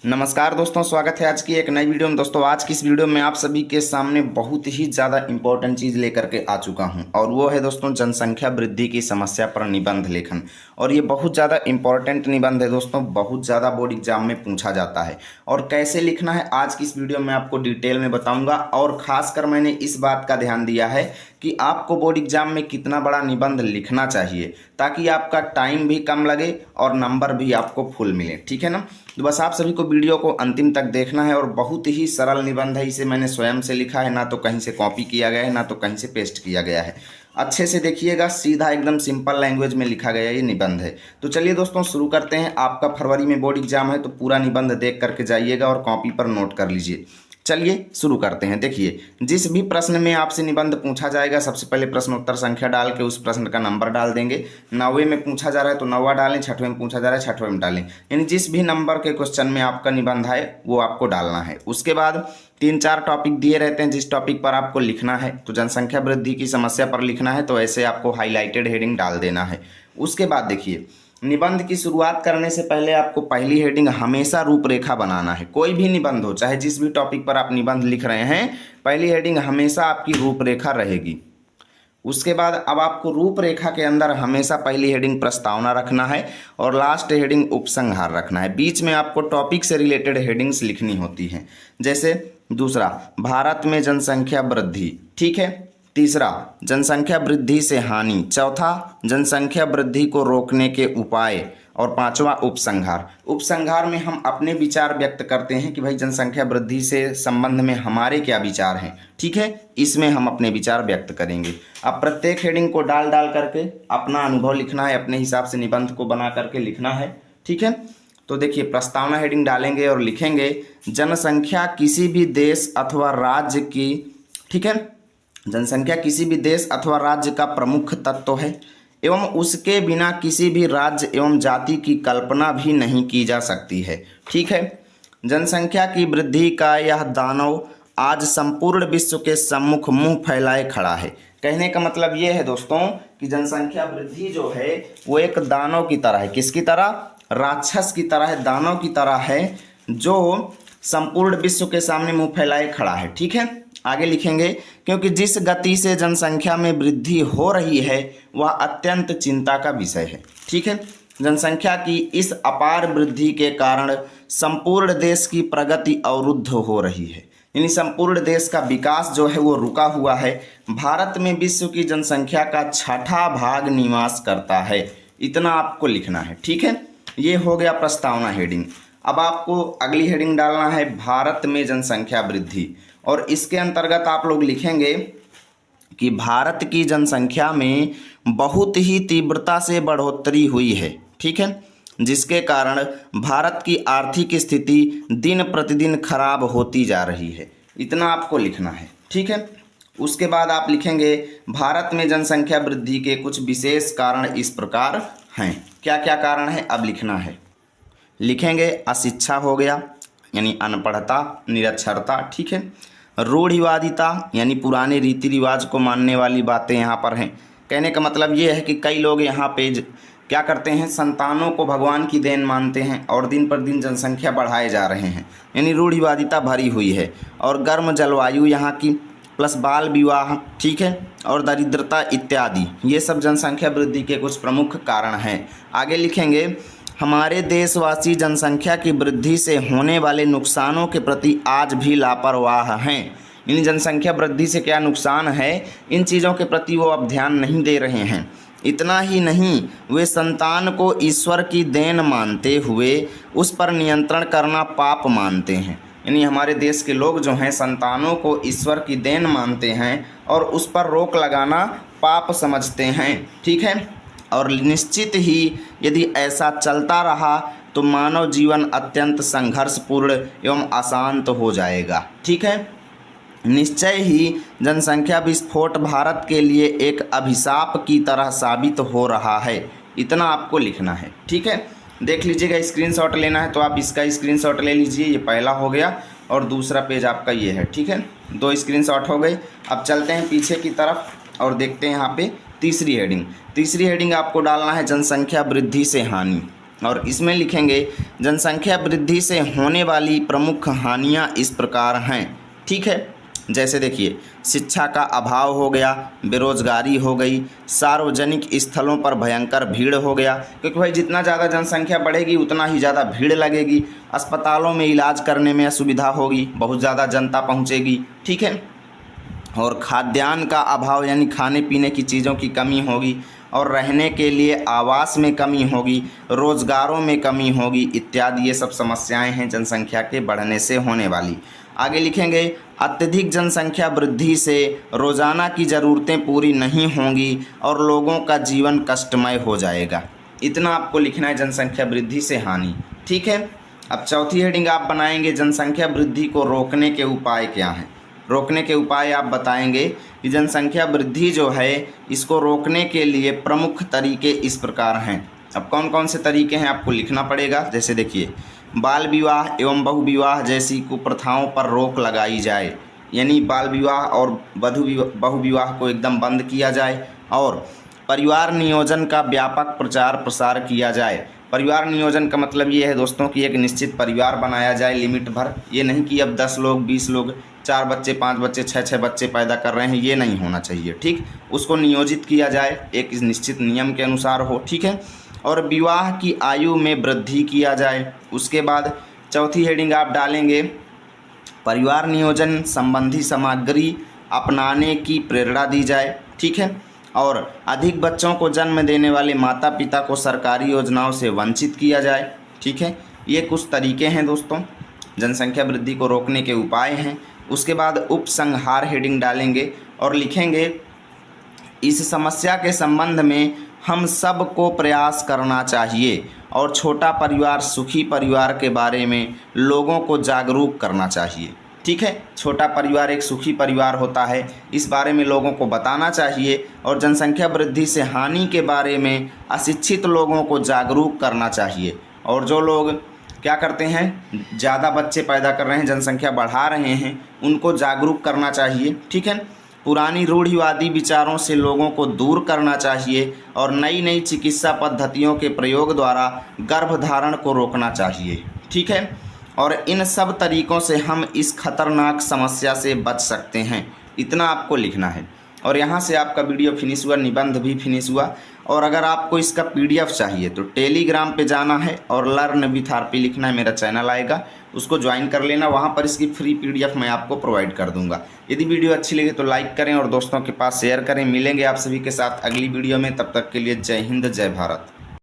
नमस्कार दोस्तों, स्वागत है आज की एक नई वीडियो में। दोस्तों आज की इस वीडियो में आप सभी के सामने बहुत ही ज़्यादा इंपॉर्टेंट चीज़ लेकर के आ चुका हूं और वो है दोस्तों जनसंख्या वृद्धि की समस्या पर निबंध लेखन। और ये बहुत ज़्यादा इंपॉर्टेंट निबंध है दोस्तों, बहुत ज़्यादा बोर्ड एग्जाम में पूछा जाता है। और कैसे लिखना है आज की इस वीडियो में आपको डिटेल में बताऊँगा। और ख़ासकर मैंने इस बात का ध्यान दिया है कि आपको बोर्ड एग्जाम में कितना बड़ा निबंध लिखना चाहिए ताकि आपका टाइम भी कम लगे और नंबर भी आपको फुल मिले। ठीक है ना। तो बस आप सभी को वीडियो को अंतिम तक देखना है। और बहुत ही सरल निबंध है, इसे मैंने स्वयं से लिखा है, ना तो कहीं से कॉपी किया गया है ना तो कहीं से पेस्ट किया गया है। अच्छे से देखिएगा, सीधा एकदम सिंपल लैंग्वेज में लिखा गया ये निबंध है। तो चलिए दोस्तों शुरू करते हैं। आपका फरवरी में बोर्ड एग्जाम है तो पूरा निबंध देख करके जाइएगा और कॉपी पर नोट कर लीजिए। चलिए शुरू करते हैं। देखिए, जिस भी प्रश्न में आपसे निबंध पूछा जाएगा सबसे पहले प्रश्न उत्तर संख्या डाल के उस प्रश्न का नंबर डाल देंगे। 9वें में पूछा जा रहा है तो 9वां डालें, 6वें में पूछा जा रहा है 6वें में डालें। यानी जिस भी नंबर के क्वेश्चन में आपका निबंध है वो आपको डालना है। उसके बाद 3-4 टॉपिक दिए रहते हैं जिस टॉपिक पर आपको लिखना है। तो जनसंख्या वृद्धि की समस्या पर लिखना है तो ऐसे आपको हाईलाइटेड हेडिंग डाल देना है। उसके बाद देखिए, निबंध की शुरुआत करने से पहले आपको पहली हेडिंग हमेशा रूपरेखा बनाना है। कोई भी निबंध हो, चाहे जिस भी टॉपिक पर आप निबंध लिख रहे हैं, पहली हेडिंग हमेशा आपकी रूपरेखा रहेगी। उसके बाद अब आपको रूपरेखा के अंदर हमेशा पहली हेडिंग प्रस्तावना रखना है और लास्ट हेडिंग उपसंहार रखना है। बीच में आपको टॉपिक से रिलेटेड हेडिंग्स लिखनी होती हैं। जैसे दूसरा, भारत में जनसंख्या वृद्धि। ठीक है। तीसरा, जनसंख्या वृद्धि से हानि। चौथा, जनसंख्या वृद्धि को रोकने के उपाय। और पांचवा, उपसंहार। उपसंहार में हम अपने विचार व्यक्त करते हैं कि भाई जनसंख्या वृद्धि से संबंध में हमारे क्या विचार हैं। ठीक है, इसमें हम अपने विचार व्यक्त करेंगे। अब प्रत्येक हेडिंग को डाल डाल करके अपना अनुभव लिखना है, अपने हिसाब से निबंध को बना करके लिखना है। ठीक है। तो देखिए, प्रस्तावना हेडिंग डालेंगे और लिखेंगे जनसंख्या किसी भी देश अथवा राज्य की। ठीक है, जनसंख्या किसी भी देश अथवा राज्य का प्रमुख तत्व है एवं उसके बिना किसी भी राज्य एवं जाति की कल्पना भी नहीं की जा सकती है। ठीक है। जनसंख्या की वृद्धि का यह दानव आज संपूर्ण विश्व के सम्मुख मुंह फैलाए खड़ा है। कहने का मतलब ये है दोस्तों कि जनसंख्या वृद्धि जो है वो एक दानव की तरह है। किसकी तरह? राक्षस की तरह है, दानव की तरह है, जो संपूर्ण विश्व के सामने मुंह फैलाए खड़ा है। ठीक है। आगे लिखेंगे, क्योंकि जिस गति से जनसंख्या में वृद्धि हो रही है वह अत्यंत चिंता का विषय है। ठीक है। जनसंख्या की इस अपार वृद्धि के कारण संपूर्ण देश की प्रगति अवरुद्ध हो रही है। यानी संपूर्ण देश का विकास जो है वो रुका हुआ है। भारत में विश्व की जनसंख्या का 6ठा भाग निवास करता है। इतना आपको लिखना है। ठीक है। ये हो गया प्रस्तावना हेडिंग। अब आपको अगली हेडिंग डालना है भारत में जनसंख्या वृद्धि। और इसके अंतर्गत आप लोग लिखेंगे कि भारत की जनसंख्या में बहुत ही तीव्रता से बढ़ोतरी हुई है। ठीक है, जिसके कारण भारत की आर्थिक स्थिति दिन प्रतिदिन खराब होती जा रही है। इतना आपको लिखना है। ठीक है। उसके बाद आप लिखेंगे भारत में जनसंख्या वृद्धि के कुछ विशेष कारण इस प्रकार हैं। क्या क्या कारण है अब लिखना है। लिखेंगे अशिक्षा हो गया, यानी अनपढ़ता, निरक्षरता। ठीक है। रूढ़िवादिता, यानी पुराने रीति रिवाज को मानने वाली बातें यहाँ पर हैं। कहने का मतलब ये है कि कई लोग यहाँ पे क्या करते हैं, संतानों को भगवान की देन मानते हैं और दिन पर दिन जनसंख्या बढ़ाए जा रहे हैं। यानी रूढ़िवादिता भरी हुई है। और गर्म जलवायु यहाँ की, प्लस बाल विवाह। ठीक है। और दरिद्रता इत्यादि, ये सब जनसंख्या वृद्धि के कुछ प्रमुख कारण हैं। आगे लिखेंगे हमारे देशवासी जनसंख्या की वृद्धि से होने वाले नुकसानों के प्रति आज भी लापरवाह हैं। इन जनसंख्या वृद्धि से क्या नुकसान है, इन चीज़ों के प्रति वो अब ध्यान नहीं दे रहे हैं। इतना ही नहीं, वे संतान को ईश्वर की देन मानते हुए उस पर नियंत्रण करना पाप मानते हैं। यानी हमारे देश के लोग जो हैं संतानों को ईश्वर की देन मानते हैं और उस पर रोक लगाना पाप समझते हैं। ठीक है। और निश्चित ही यदि ऐसा चलता रहा तो मानव जीवन अत्यंत संघर्षपूर्ण एवं अशांत हो जाएगा। ठीक है। निश्चय ही जनसंख्या विस्फोट भारत के लिए एक अभिशाप की तरह साबित हो रहा है। इतना आपको लिखना है। ठीक है। देख लीजिएगा, स्क्रीनशॉट लेना है तो आप इसका स्क्रीनशॉट ले लीजिए। ये पहला हो गया और दूसरा पेज आपका ये है। ठीक है, 2 स्क्रीनशॉट हो गए। अब चलते हैं पीछे की तरफ और देखते हैं यहाँ पे तीसरी हेडिंग। तीसरी हेडिंग आपको डालना है जनसंख्या वृद्धि से हानि। और इसमें लिखेंगे जनसंख्या वृद्धि से होने वाली प्रमुख हानियां इस प्रकार हैं। ठीक है, जैसे देखिए, शिक्षा का अभाव हो गया, बेरोजगारी हो गई, सार्वजनिक स्थलों पर भयंकर भीड़ हो गया, क्योंकि भाई जितना ज़्यादा जनसंख्या बढ़ेगी उतना ही ज़्यादा भीड़ लगेगी, अस्पतालों में इलाज करने में असुविधा होगी, बहुत ज़्यादा जनता पहुँचेगी। ठीक है, और खाद्यान्न का अभाव यानी खाने पीने की चीज़ों की कमी होगी, और रहने के लिए आवास में कमी होगी, रोज़गारों में कमी होगी इत्यादि। ये सब समस्याएं हैं जनसंख्या के बढ़ने से होने वाली। आगे लिखेंगे अत्यधिक जनसंख्या वृद्धि से रोज़ाना की ज़रूरतें पूरी नहीं होंगी और लोगों का जीवन कष्टमय हो जाएगा। इतना आपको लिखना है जनसंख्या वृद्धि से हानि। ठीक है, अब चौथी हेडिंग आप बनाएंगे जनसंख्या वृद्धि को रोकने के उपाय क्या हैं। रोकने के उपाय आप बताएंगे कि जनसंख्या वृद्धि जो है इसको रोकने के लिए प्रमुख तरीके इस प्रकार हैं। अब कौन कौन से तरीके हैं आपको लिखना पड़ेगा। जैसे देखिए, बाल विवाह एवं बहुविवाह जैसी कुप्रथाओं पर रोक लगाई जाए, यानी बाल विवाह और बहुविवाह को एकदम बंद किया जाए, और परिवार नियोजन का व्यापक प्रचार प्रसार किया जाए। परिवार नियोजन का मतलब ये है दोस्तों कि एक निश्चित परिवार बनाया जाए लिमिट भर। ये नहीं कि अब 10 लोग 20 लोग 4 बच्चे 5 बच्चे 6 बच्चे पैदा कर रहे हैं, ये नहीं होना चाहिए। ठीक, उसको नियोजित किया जाए, एक इस निश्चित नियम के अनुसार हो। ठीक है, और विवाह की आयु में वृद्धि किया जाए। उसके बाद चौथी हेडिंग आप डालेंगे परिवार नियोजन संबंधी सामग्री अपनाने की प्रेरणा दी जाए। ठीक है, और अधिक बच्चों को जन्म देने वाले माता पिता को सरकारी योजनाओं से वंचित किया जाए। ठीक है, ये कुछ तरीके हैं दोस्तों, जनसंख्या वृद्धि को रोकने के उपाय हैं। उसके बाद उपसंहार हेडिंग डालेंगे और लिखेंगे इस समस्या के संबंध में हम सब को प्रयास करना चाहिए और छोटा परिवार सुखी परिवार के बारे में लोगों को जागरूक करना चाहिए। ठीक है, छोटा परिवार एक सुखी परिवार होता है, इस बारे में लोगों को बताना चाहिए, और जनसंख्या वृद्धि से हानि के बारे में अशिक्षित लोगों को जागरूक करना चाहिए। और जो लोग क्या करते हैं, ज़्यादा बच्चे पैदा कर रहे हैं, जनसंख्या बढ़ा रहे हैं, उनको जागरूक करना चाहिए। ठीक है, पुरानी रूढ़िवादी विचारों से लोगों को दूर करना चाहिए और नई नई चिकित्सा पद्धतियों के प्रयोग द्वारा गर्भधारण को रोकना चाहिए। ठीक है, और इन सब तरीकों से हम इस खतरनाक समस्या से बच सकते हैं। इतना आपको लिखना है। और यहाँ से आपका वीडियो फिनिश हुआ, निबंध भी फिनिश हुआ। और अगर आपको इसका PDF चाहिए तो टेलीग्राम पे जाना है और लर्न विथ आरपी लिखना है, मेरा चैनल आएगा, उसको ज्वाइन कर लेना। वहाँ पर इसकी फ्री PDF मैं आपको प्रोवाइड कर दूंगा। यदि वीडियो अच्छी लगे तो लाइक करें और दोस्तों के पास शेयर करें। मिलेंगे आप सभी के साथ अगली वीडियो में, तब तक के लिए जय हिंद जय भारत।